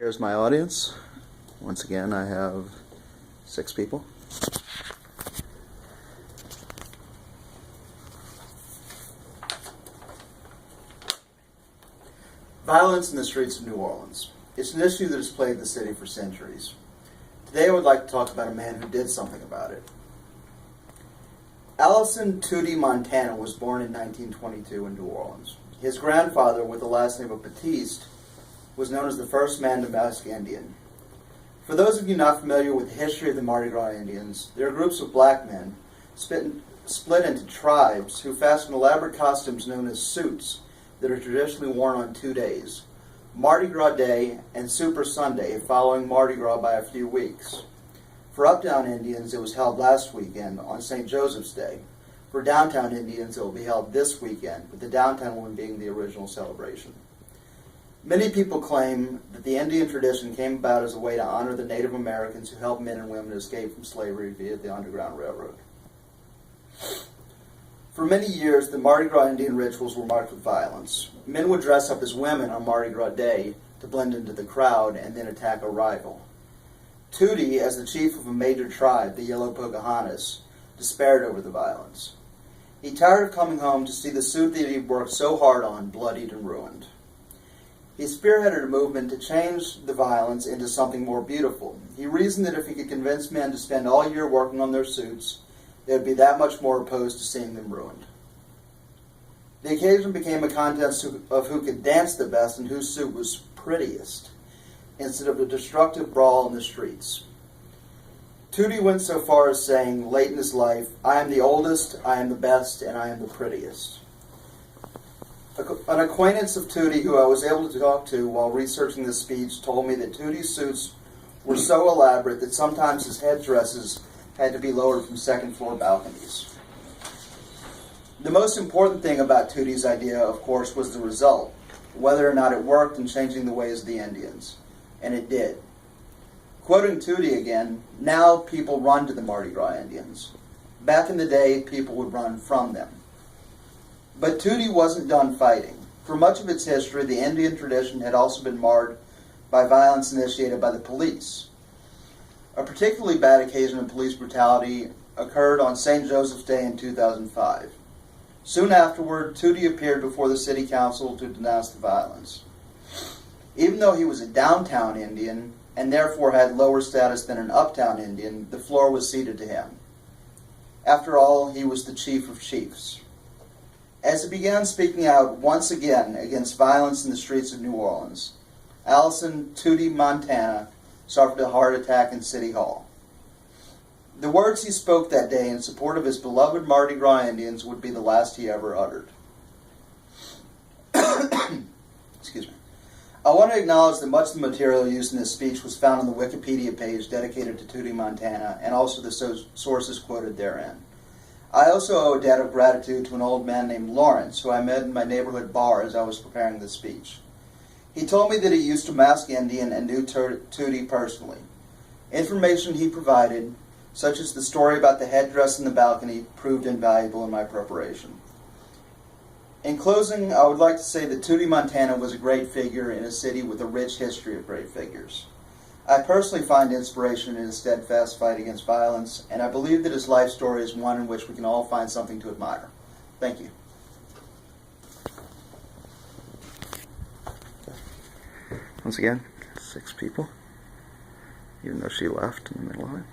Here's my audience. Once again, I have 6 people. Violence in the streets of New Orleans. It's an issue that has plagued the city for centuries. Today I would like to talk about a man who did something about it. Allison Tootie Montana was born in 1922 in New Orleans. His grandfather, with the last name of Baptiste, was known as the first man to mask Indian. For those of you not familiar with the history of the Mardi Gras Indians, they are groups of black men split into tribes who fashion elaborate costumes known as suits that are traditionally worn on 2 days, Mardi Gras Day and Super Sunday, following Mardi Gras by a few weeks. For uptown Indians, it was held last weekend on St. Joseph's Day. For downtown Indians, it will be held this weekend, with the downtown one being the original celebration. Many people claim that the Indian tradition came about as a way to honor the Native Americans who helped men and women escape from slavery via the Underground Railroad. For many years, the Mardi Gras Indian rituals were marked with violence. Men would dress up as women on Mardi Gras Day to blend into the crowd and then attack a rival. Tootie, as the chief of a major tribe, the Yellow Pocahontas, despaired over the violence. He tired of coming home to see the suit that he'd worked so hard on bloodied and ruined. He spearheaded a movement to change the violence into something more beautiful. He reasoned that if he could convince men to spend all year working on their suits, they would be that much more opposed to seeing them ruined. The occasion became a contest of who could dance the best and whose suit was prettiest, instead of a destructive brawl in the streets. Tootie went so far as saying, late in his life, "I am the oldest, I am the best, and I am the prettiest." An acquaintance of Tootie who I was able to talk to while researching this speech told me that Tootie's suits were so elaborate that sometimes his headdresses had to be lowered from second-floor balconies. The most important thing about Tootie's idea, of course, was the result, whether or not it worked in changing the ways of the Indians. And it did. Quoting Tootie again, "Now people run to the Mardi Gras Indians. Back in the day, people would run from them." But Tootie wasn't done fighting. For much of its history, the Indian tradition had also been marred by violence initiated by the police. A particularly bad occasion of police brutality occurred on St. Joseph's Day in 2005. Soon afterward, Tootie appeared before the city council to denounce the violence. Even though he was a downtown Indian, and therefore had lower status than an uptown Indian, the floor was ceded to him. After all, he was the chief of chiefs. As he began speaking out once again against violence in the streets of New Orleans, Allison Tootie Montana suffered a heart attack in City Hall. The words he spoke that day in support of his beloved Mardi Gras Indians would be the last he ever uttered. Excuse me. I want to acknowledge that much of the material used in this speech was found on the Wikipedia page dedicated to Tootie Montana, and also the sources quoted therein. I also owe a debt of gratitude to an old man named Lawrence, who I met in my neighborhood bar as I was preparing this speech. He told me that he used to mask Indian and knew Tootie personally. Information he provided, such as the story about the headdress in the balcony, proved invaluable in my preparation. In closing, I would like to say that Tootie Montana was a great figure in a city with a rich history of great figures. I personally find inspiration in his steadfast fight against violence, and I believe that his life story is one in which we can all find something to admire. Thank you. Once again, 6 people, even though she left in the middle of it.